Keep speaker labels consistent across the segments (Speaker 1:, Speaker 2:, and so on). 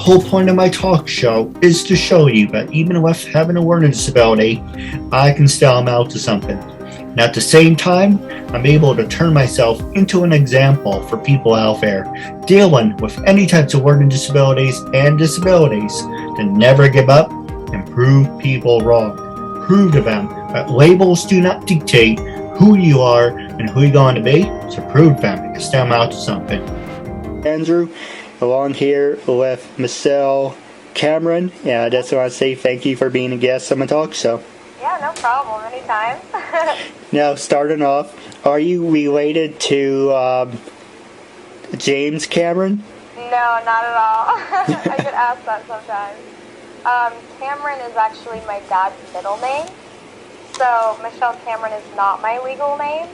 Speaker 1: whole point of my talk show is to show you that even with having a learning disability, I can still amount to something. And at the same time, I'm able to turn myself into an example for people out there dealing with any types of learning disabilities and disabilities to never give up and prove people wrong. Prove to them that labels do not dictate who you are and who you're going to be, so prove them you can still amount to something. Andrew, along here with Michelle Cameron, I just want to say thank you for being a guest on my talk show.
Speaker 2: Yeah, no problem. Anytime.
Speaker 1: Now, starting off, are you related to James Cameron?
Speaker 2: No, not at all. I get asked that sometimes. Cameron is actually my dad's middle name. So Michelle Cameron is not my legal name.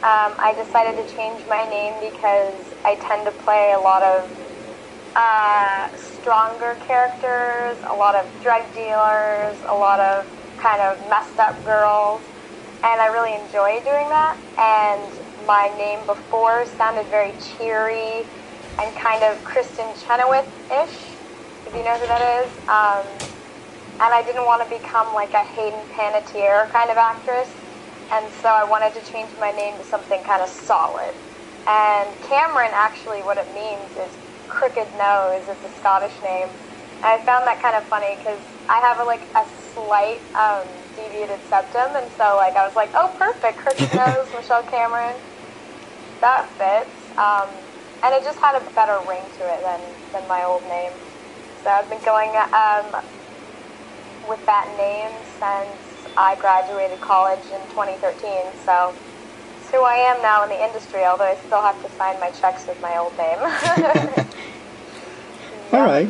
Speaker 2: I decided to change my name because I tend to play a lot of stronger characters, a lot of drug dealers, a lot of kind of messed up girls, and I really enjoy doing that. And my name before sounded very cheery and kind of Kristen Chenoweth-ish, if you know who that is. And I didn't want to become like a Hayden Panettiere kind of actress, and so I wanted to change my name to something kind of solid. And Cameron, actually, what it means is crooked nose. It's a Scottish name. And I found that kind of funny because I have a slight deviated septum, and so I was like, oh, perfect, crooked nose, Michelle Cameron. That fits. And it just had a better ring to it than my old name. So I've been going with that name since I graduated college in 2013. So it's who I am now in the industry, although I still have to sign my checks with my old name.
Speaker 1: All right.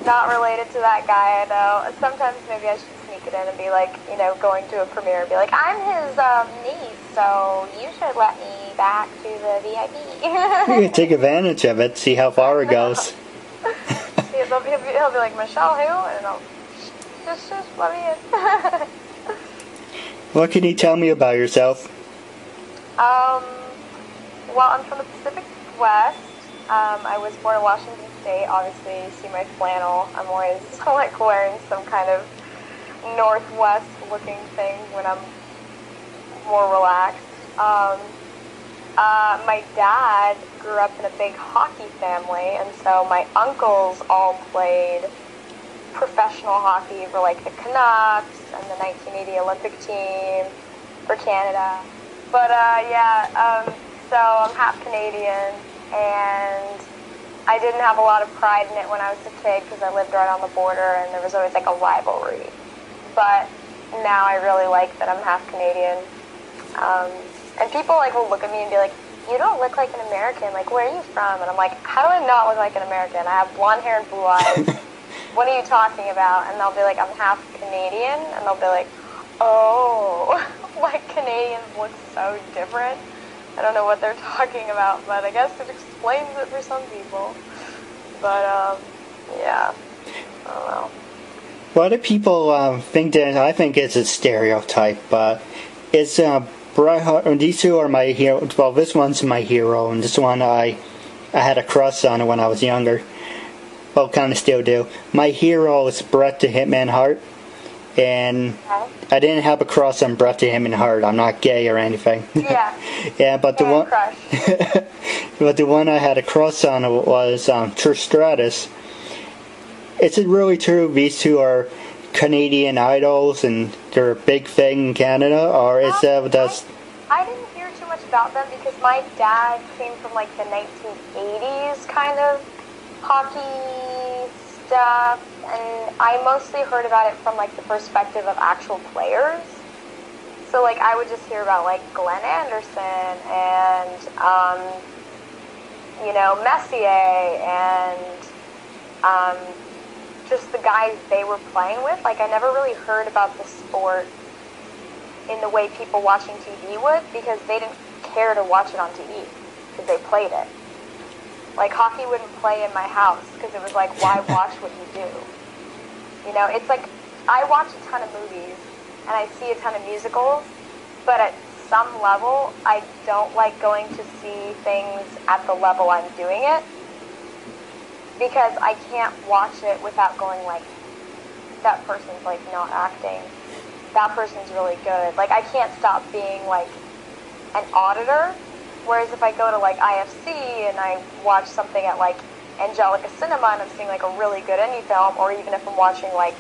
Speaker 2: Not related to that guy, though. Sometimes maybe I should sneak it in and be like, going to a premiere and be like, I'm his niece, so you should let me back to the VIP.
Speaker 1: You can take advantage of it, see how far it goes.
Speaker 2: He'll be like, Michelle who? And I'll just let me in.
Speaker 1: What can you tell me about yourself?
Speaker 2: Well, I'm from the Pacific West. I was born in Washington State. Obviously, you see my flannel. I'm always wearing some kind of Northwest-looking thing when I'm more relaxed. My dad grew up in a big hockey family, and so my uncles all played professional hockey for the Canucks and the 1980 Olympic team for Canada. But so I'm half Canadian, and I didn't have a lot of pride in it when I was a kid because I lived right on the border, and there was always a rivalry. But now I really like that I'm half Canadian. And people will look at me and be like, you don't look like an American. Where are you from? And I'm like, how do I not look like an American? I have blonde hair and blue eyes. What are you talking about? And they'll be like, I'm half Canadian. And they'll be like, oh, Canadians look so different. I don't know what they're talking about, but I guess it explains it for some people. But, yeah, I don't know.
Speaker 1: What do people think that? I think it's a stereotype, but it's Bret Hart. These two are my hero. Well, this one's my hero, and this one I had a crush on when I was younger. Well, kind of still do. My hero is Bret the Hitman Hart, and I didn't have a crush on Bret the Hitman Hart. I'm not gay or anything.
Speaker 2: Yeah.
Speaker 1: Yeah, but the one I had a crush on was Trish Stratus. Is it really true these two are Canadian idols and they're a big thing in Canada, or is that just?
Speaker 2: I didn't hear too much about them because my dad came from the 1980s kind of hockey stuff, and I mostly heard about it from the perspective of actual players. So I would just hear about Glenn Anderson and Messier and just the guys they were playing with. I never really heard about the sport in the way people watching TV would, because they didn't care to watch it on TV because they played it. Hockey wouldn't play in my house because it was why watch what you do? It's I watch a ton of movies and I see a ton of musicals, but at some level, I don't like going to see things at the level I'm doing it. because I can't watch it without going like, that person's like not acting. That person's really good. Like, I can't stop being like an auditor. Whereas if I go to like IFC and I watch something at like Angelica Cinema and I'm seeing like a really good indie film, or even if I'm watching like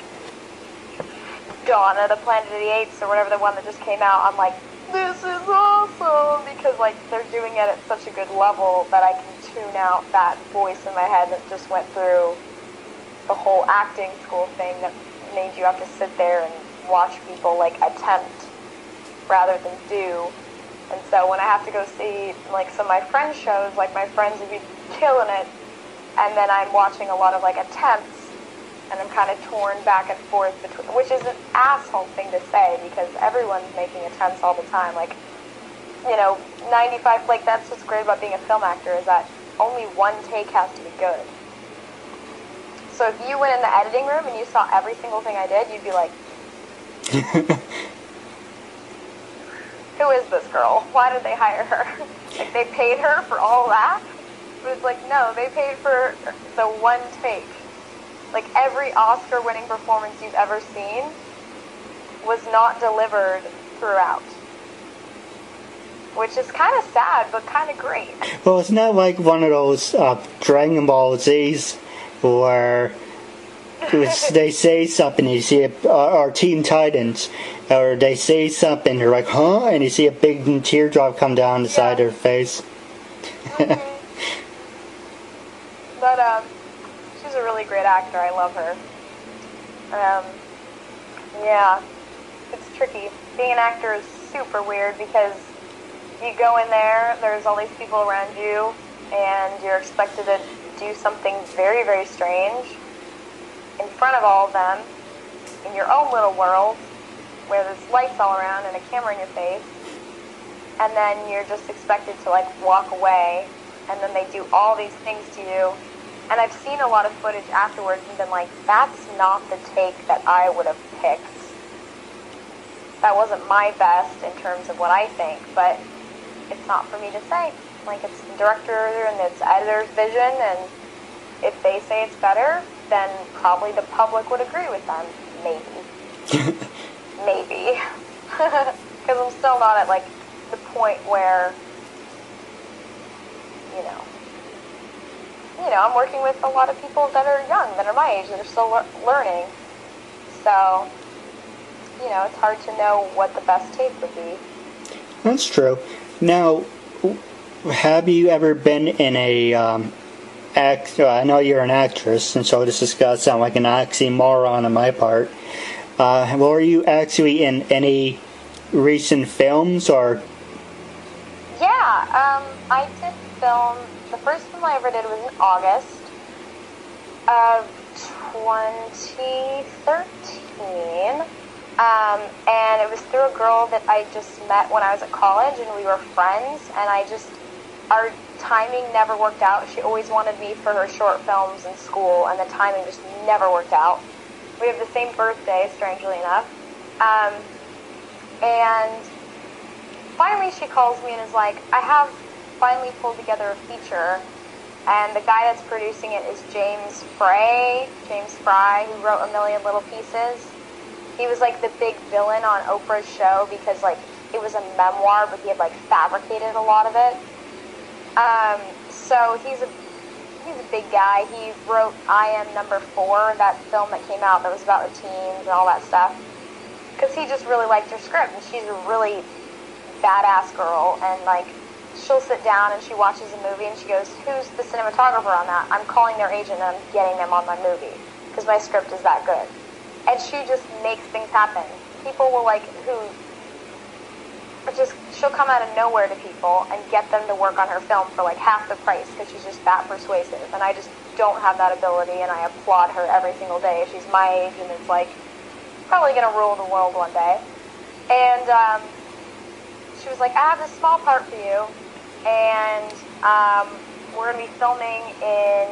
Speaker 2: Dawn of the Planet of the Apes or whatever, the one that just came out, I'm like, this is awesome, because like they're doing it at such a good level that I can tune out that voice in my head that just went through the whole acting school thing that made you have to sit there and watch people like attempt rather than do. And so when I have to go see like some of my friends' shows, like my friends would be killing it, and then I'm watching a lot of like attempts, and I'm kind of torn back and forth between, which is an asshole thing to say because everyone's making attempts all the time. Like, you know, 95, like that's what's great about being a film actor, is that only one take has to be good. So if you went in the editing room and you saw every single thing I did, you'd be like, who is this girl? Why did they hire her? Like, they paid her for all that? But it's like, no, they paid for the one take. Like, every Oscar-winning performance you've ever seen was not delivered throughout. Which is kind of sad, but kind of great.
Speaker 3: Well, it's not like one of those Dragon Ball Z's where they say something, you see it, or Teen Titans, or they say something, you're like, huh? And you see a big teardrop come down the side of their face.
Speaker 2: Mm-hmm. But, she's a really great actor. I love her. Yeah, it's tricky. Being an actor is super weird because you go in there, there's all these people around you, and you're expected to do something very, very strange in front of all of them, in your own little world, where there's lights all around and a camera in your face, and then you're just expected to, like, walk away, and then they do all these things to you. And I've seen a lot of footage afterwards and been like, that's not the take that I would have picked. That wasn't my best in terms of what I think, but it's not for me to say. Like, it's the director and it's editor's vision, and if they say it's better, then probably the public would agree with them. Maybe. Maybe. Because I'm still not at, like, the point where, you know, I'm working with a lot of people that are young, that are my age, that are still learning. So, you know, it's hard to know what the best take would be.
Speaker 3: That's true. Now, have you ever been in a I know you're an actress, and so this is going to sound like an oxymoron on my part. Were you actually in any recent films, or?
Speaker 2: Yeah, I did film. The first film I ever did was in August of 2013, and it was through a girl that I just met when I was at college, and we were friends, and our timing never worked out. She always wanted me for her short films in school, and the timing just never worked out. We have the same birthday, strangely enough, and finally she calls me and is like, I have finally pulled together a feature, and the guy that's producing it is James Fry, who wrote A Million Little Pieces. He was like the big villain on Oprah's show because like it was a memoir, but he had like fabricated a lot of it. So he's a big guy. He wrote I Am Number 4, that film that came out that was about the teens and all that stuff, because he just really liked her script, and she's a really badass girl, and like she'll sit down and she watches a movie and she goes, who's the cinematographer on that? I'm calling their agent and I'm getting them on my movie because my script is that good. And she just makes things happen. People will like, she'll come out of nowhere to people and get them to work on her film for like half the price because she's just that persuasive. And I just don't have that ability, and I applaud her every single day. She's my age and it's like probably going to rule the world one day. And she was like, I have this small part for you, and we're going to be filming in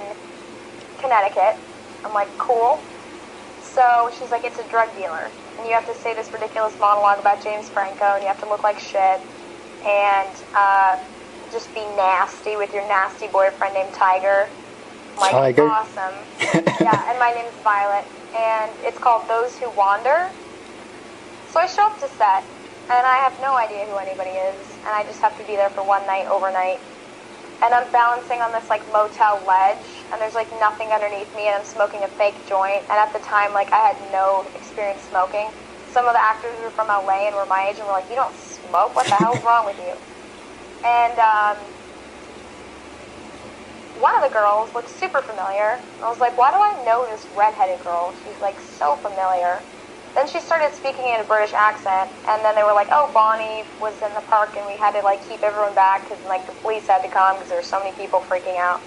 Speaker 2: Connecticut. I'm like, cool. So she's like, it's a drug dealer, and you have to say this ridiculous monologue about James Franco, and you have to look like shit, and just be nasty with your nasty boyfriend named Tiger. I'm like,
Speaker 3: Tiger.
Speaker 2: awesome. Yeah, and my name's Violet, and it's called Those Who Wander. So I show up to set, and I have no idea who anybody is, and I just have to be there for one night, overnight. And I'm balancing on this, like, motel ledge, and there's, like, nothing underneath me, and I'm smoking a fake joint. And at the time, like, I had no experience smoking. Some of the actors were from LA and were my age, and were like, you don't smoke? What the hell's wrong with you? And one of the girls looked super familiar. I was like, why do I know this redheaded girl? She's, like, so familiar. Then she started speaking in a British accent, and then they were like, oh, Bonnie was in the park, and we had to, like, keep everyone back because, like, the police had to come because there were so many people freaking out.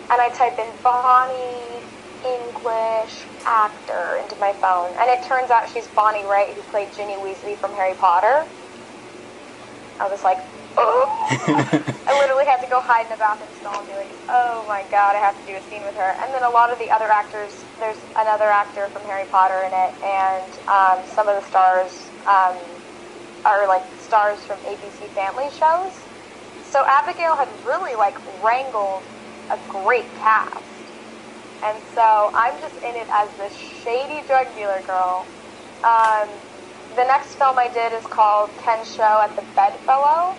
Speaker 2: And I type in Bonnie English actor into my phone, and it turns out she's Bonnie Wright, who played Ginny Weasley from Harry Potter. I was like, oh. I literally had to go hide in a bathroom stall and be like, oh my god, I have to do a scene with her. And then a lot of the other actors, there's another actor from Harry Potter in it, and some of the stars are like stars from ABC Family shows. So Abigail had really like wrangled a great cast. And so I'm just in it as this shady drug dealer girl. The next film I did is called Ken's Show at the Bedfellow,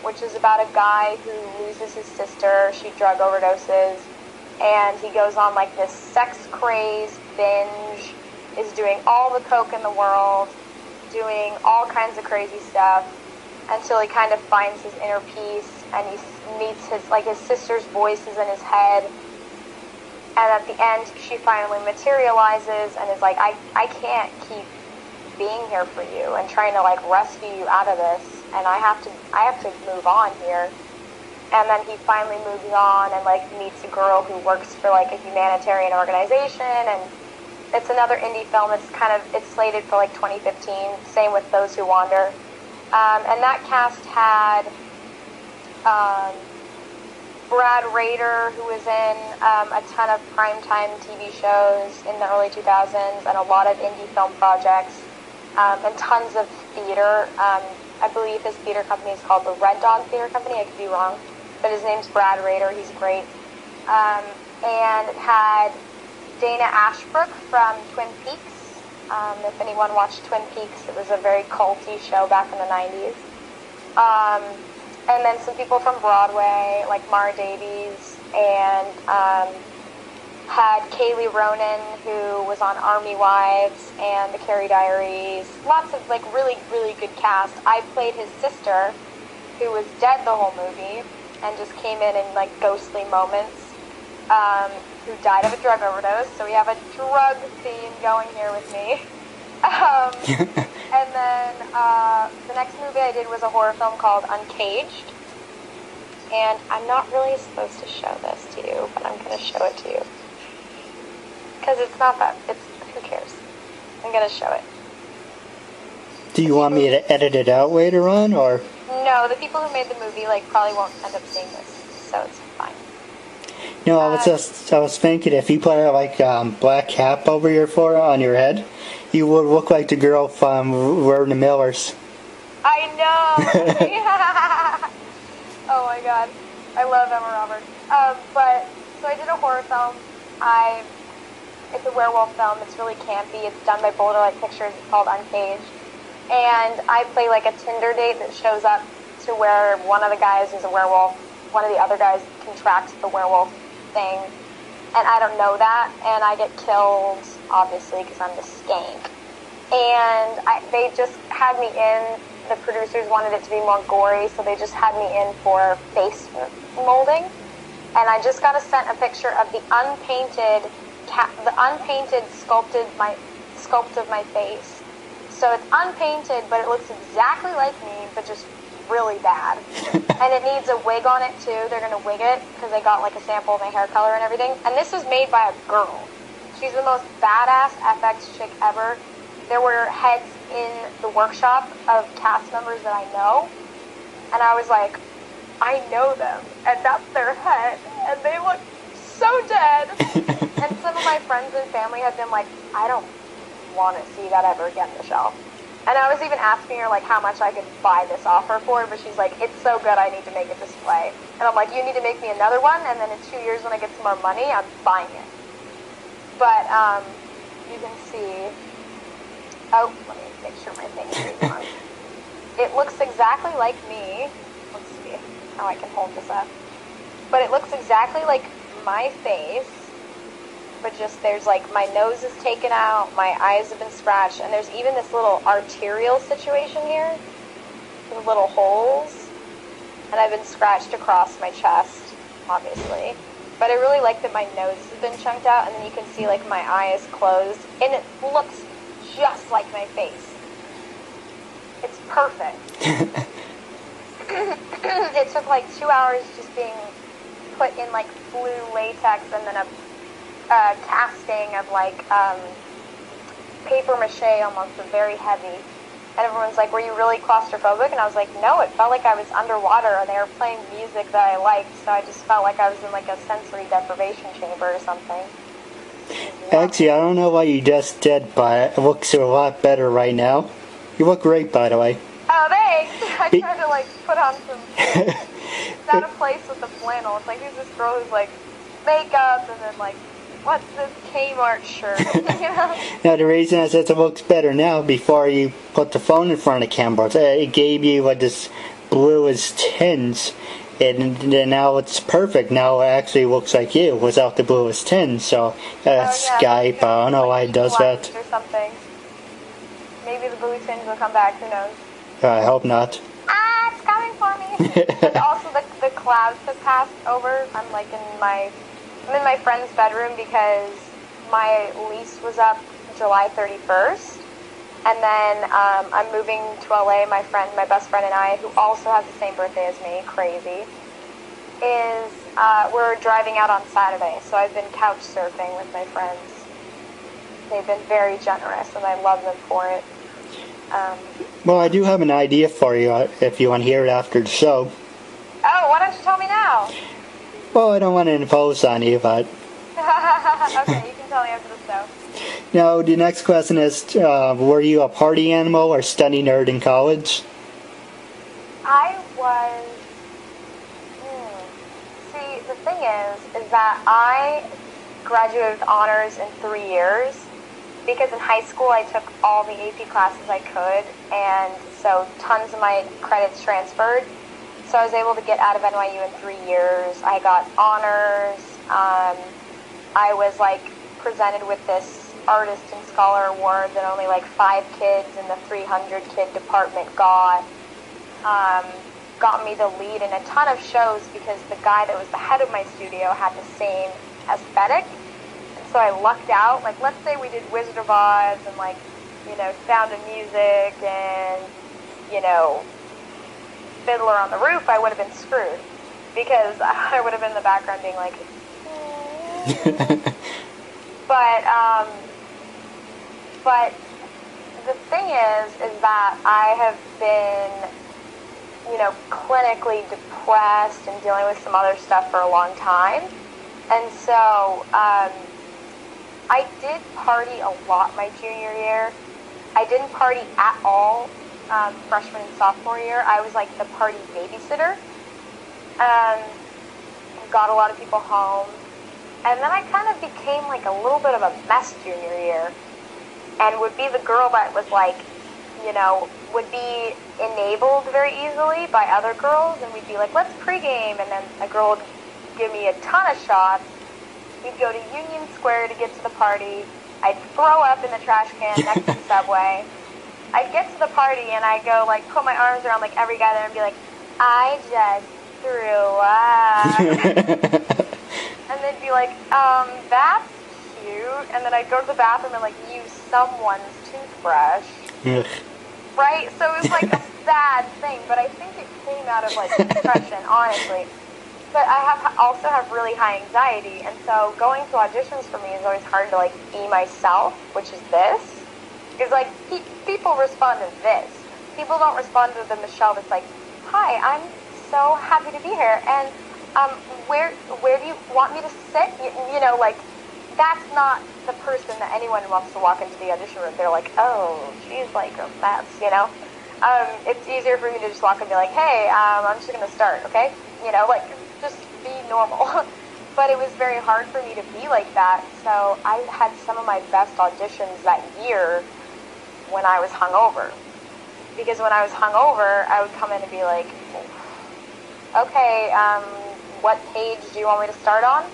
Speaker 2: which is about a guy who loses his sister. She drug overdoses, and he goes on like this sex craze binge, is doing all the coke in the world, doing all kinds of crazy stuff, until he kind of finds his inner peace, and he meets his sister's voices in his head. And at the end, she finally materializes and is like, I can't keep being here for you and trying to like rescue you out of this, and I have to move on here. And then he finally moves on and like meets a girl who works for like a humanitarian organization, and it's another indie film. It's slated for like 2015. Same with Those Who Wander. And that cast had Brad Rader, who was in a ton of primetime TV shows in the early 2000s and a lot of indie film projects, and tons of theater. I believe his theater company is called the Red Dog Theater Company. I could be wrong, but his name's Brad Rader. He's great. And it had Dana Ashbrook from Twin Peaks. If anyone watched Twin Peaks, it was a very culty show back in the 90s. And then some people from Broadway, like Mara Davies, and had Kaylee Ronan, who was on Army Wives and The Carrie Diaries. Lots of like really, really good cast. I played his sister, who was dead the whole movie and just came in like ghostly moments, who died of a drug overdose. So we have a drug theme going here with me. And then the next movie I did was a horror film called Uncaged. And I'm not really supposed to show this to you, but I'm going to show it to you. Because it's not that, who cares? I'm going to show it.
Speaker 3: Do you want me to edit it out later on, or?
Speaker 2: No, the people who made the movie, probably won't end up seeing this, so it's fine.
Speaker 3: No, I was thinking if you put a black cap over your forehead on your head, you would look like the girl from We're the Millers.
Speaker 2: I know! Yeah. Oh my god. I love Emma Roberts. So I did a horror film. It's a werewolf film. It's really campy. It's done by Boulder Light Pictures. It's called Uncaged. And I play like a Tinder date that shows up to where one of the guys is a werewolf. One of the other guys contracts the werewolf thing. And I don't know that. And I get killed, obviously, because I'm the skank. And they just had me in. The producers wanted it to be more gory, so they just had me in for face molding. And I just got sent a picture of the unpainted sculpt of my face. So it's unpainted, but it looks exactly like me, but just really bad. And it needs a wig on it too. They're gonna wig it because they got like a sample of my hair color and everything. And this was made by a girl. She's the most badass FX chick ever. There were heads in the workshop of cast members that I know, and I was like, I know them, and that's their head, and they look so dead. And some of my friends and family have been like, I don't want to see that ever again, Michelle. And I was even asking her, like, how much I could buy this offer for, but she's like, it's so good, I need to make a display. And I'm like, you need to make me another one, and then in 2 years when I get some more money, I'm buying it. But, you can see, oh, let me make sure my thing is on. It looks exactly like me. Let's see how I can hold this up. But it looks exactly like my face, but just there's like my nose is taken out, my eyes have been scratched, and there's even this little arterial situation here with little holes, and I've been scratched across my chest, obviously. But I really like that my nose has been chunked out, and then you can see like my eye is closed, and it looks just like my face. It's perfect. It took like 2 hours just being put in like blue latex and then a casting of like paper mache, almost very heavy. And everyone's like, were you really claustrophobic? And I was like, no, it felt like I was underwater and they were playing music that I liked, so I just felt like I was in like a sensory deprivation chamber or something. Yeah.
Speaker 3: Actually, I don't know what you just did, but it looks a lot better right now. You look great, by the way.
Speaker 2: Oh, thanks! I tried to like put on some... It's out of place with the flannel. It's like, who's this girl who's like, makeup, and then like, what's this Kmart shirt? You know?
Speaker 3: Now, the reason I said it looks better now, before you put the phone in front of the camera, it gave you what this bluish tinge, and then now it's perfect. Now it actually looks like you without the bluish tinge. So Skype, I don't know why it does that.
Speaker 2: Or something. Maybe the blue tinge will come back. Who knows?
Speaker 3: I hope not.
Speaker 2: Ah, it's coming for me. And also the clouds have passed over. I'm in my friend's bedroom because my lease was up July 31st. And then I'm moving to LA. My best friend and I, who also has the same birthday as me, crazy, we're driving out on Saturday. So I've been couch surfing with my friends. They've been very generous, and I love them for it.
Speaker 3: Well, I do have an idea for you if you want to hear it after the show.
Speaker 2: Oh, why don't you tell me now?
Speaker 3: Well, I don't want to impose on you, but...
Speaker 2: Okay, you can tell me after the show.
Speaker 3: Now, the next question is, were you a party animal or study nerd in college?
Speaker 2: I was... See, the thing is that I graduated with honors in 3 years, because in high school I took all the AP classes I could, and so tons of my credits transferred. So I was able to get out of NYU in 3 years. I got honors. I was presented with this Artist and Scholar Award that only 5 kids in the 300 kid department got. Got me the lead in a ton of shows because the guy that was the head of my studio had the same aesthetic. So I lucked out. Let's say we did Wizard of Oz and Sound of Music and Fiddler on the Roof, I would have been screwed because I would have been in the background being like, but the thing is that I have been clinically depressed and dealing with some other stuff for a long time, and so I did party a lot my junior year. I didn't party at all freshman and sophomore year. I was the party babysitter. Got a lot of people home. And then I kind of became a little bit of a mess junior year. And would be the girl that was would be enabled very easily by other girls. And we'd be like, let's pregame. And then a girl would give me a ton of shots. We'd go to Union Square to get to the party. I'd throw up in the trash can next to the subway. I'd get to the party and I'd go put my arms around every guy there and be like, I just threw up. And they'd be like, that's cute. And then I'd go to the bathroom and use someone's toothbrush. Right? So it was a sad thing, but I think it came out of depression, honestly. But I also have really high anxiety, and so going to auditions for me is always hard to be myself, which is this. Because people respond to this. People don't respond to the Michelle that's hi, I'm so happy to be here, and where do you want me to sit? that's not the person that anyone wants to walk into the audition room. They're like, oh, she's like a mess, you know? It's easier for me to just walk and be like, hey, I'm just going to start, okay? You know, like, just be normal. But it was very hard for me to be like that, so I had some of my best auditions that year when I was hungover. Because when I was hungover, I would come in and be like, okay, what page do you want me to start on?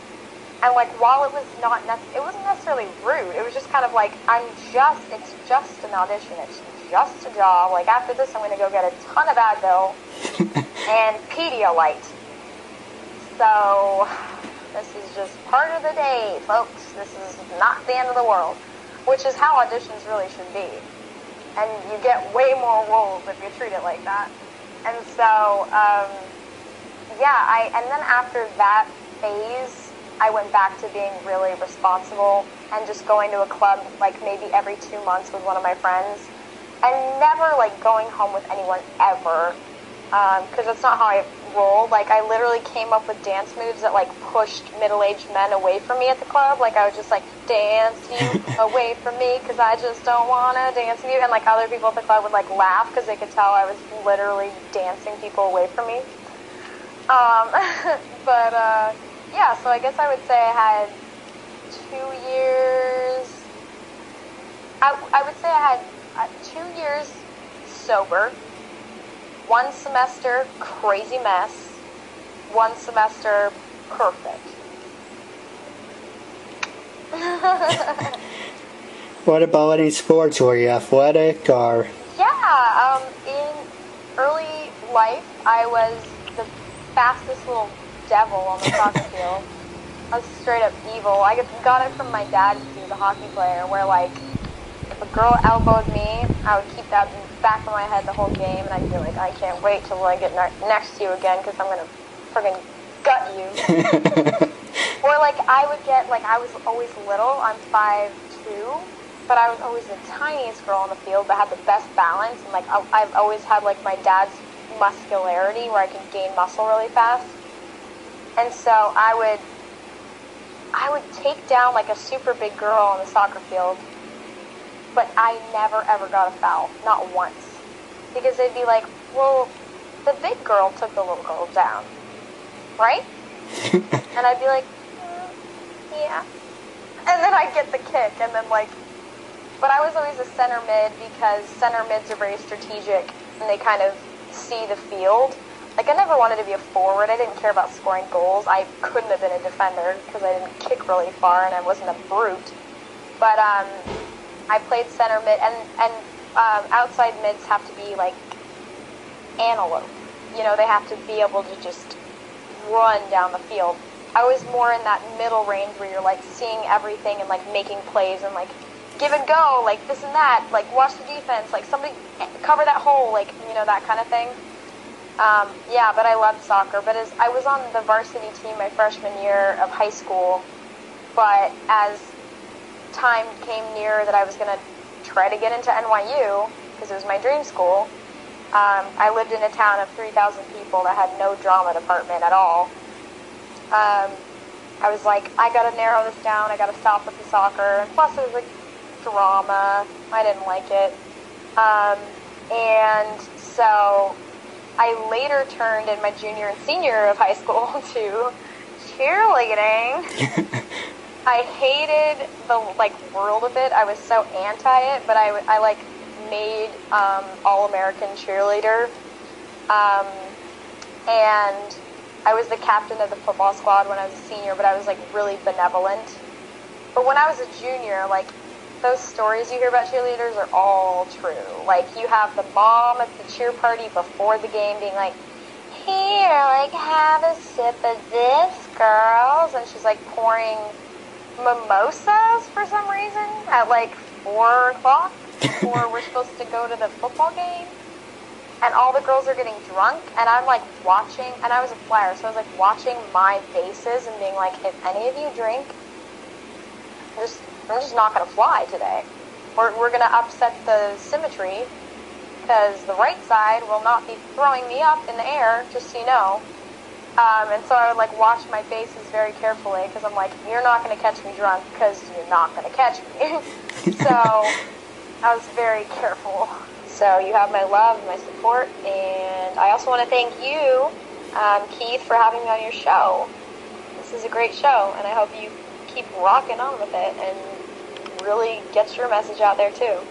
Speaker 2: And like, while it was it wasn't necessarily rude, it was just kind of like, it's just an audition, it's just a job. Like, after this, I'm going to go get a ton of Advil and Pedialyte. So, this is just part of the day, folks. This is not the end of the world, which is how auditions really should be. And you get way more roles if you treat it like that. And so, and then after that phase, I went back to being really responsible and just going to a club like maybe every 2 months with one of my friends, and never like going home with anyone ever, because that's not how I roll. Like, I literally came up with dance moves that like pushed middle-aged men away from me at the club. Like, I would just like, dance you away from me because I just don't want to dance with you, and like other people at the club would like laugh because they could tell I was literally dancing people away from me. Yeah, so I guess I would say I had 2 years. I would say I had 2 years sober, 1 semester crazy mess, 1 semester perfect.
Speaker 3: What about any sports? Were you athletic or?
Speaker 2: Yeah, in early life, I was the fastest little devil on the soccer field. I was straight up evil. I got it from my dad, because he was a hockey player, where like, if a girl elbowed me, I would keep that in the back of my head the whole game, and I'd be like, I can't wait till I get next to you again, because I'm going to friggin' gut you. Or like, I would get, like, I was always little. I'm 5'2", but I was always the tiniest girl on the field, but had the best balance, and like, I've always had like my dad's muscularity, where I could gain muscle really fast. And so I would take down like a super big girl on the soccer field, but I never ever got a foul, not once. Because they'd be like, well, the big girl took the little girl down, right? And I'd be like, yeah. And then I'd get the kick, and then like, but I was always a center mid, because center mids are very strategic, and they kind of see the field. Like, I never wanted to be a forward. I didn't care about scoring goals. I couldn't have been a defender because I didn't kick really far and I wasn't a brute. But I played center mid, and outside mids have to be like antelope. You know, they have to be able to just run down the field. I was more in that middle range where you're like seeing everything and like making plays and like give and go, like this and that, like watch the defense, like somebody cover that hole, like, you know, that kind of thing. Yeah, but I loved soccer. But as I was on the varsity team my freshman year of high school, but as time came near that I was going to try to get into NYU, because it was my dream school, I lived in a town of 3,000 people that had no drama department at all. I was like, I got to narrow this down, I got to stop with the soccer, and plus it was like drama, I didn't like it. And so I later turned in my junior and senior of high school to cheerleading. I hated the like world of it. I was so anti it, but I like made All-American cheerleader, and I was the captain of the football squad when I was a senior, but I was like really benevolent. But when I was a junior, like, those stories you hear about cheerleaders are all true. Like, you have the mom at the cheer party before the game being like, here, like, have a sip of this, girls. And she's like pouring mimosas for some reason at like 4 o'clock before we're supposed to go to the football game. And all the girls are getting drunk, and I'm like watching, and I was a flyer, so I was like watching my faces and being like, if any of you drink, I'm just not going to fly today. We're going to upset the symmetry, because the right side will not be throwing me up in the air, just so you know. And so I would like wash my faces very carefully because I'm like, you're not going to catch me drunk because you're not going to catch me. So I was very careful. So you have my love and my support, and I also want to thank you, Keith, for having me on your show. This is a great show, and I hope you keep rocking on with it and really get your message out there too.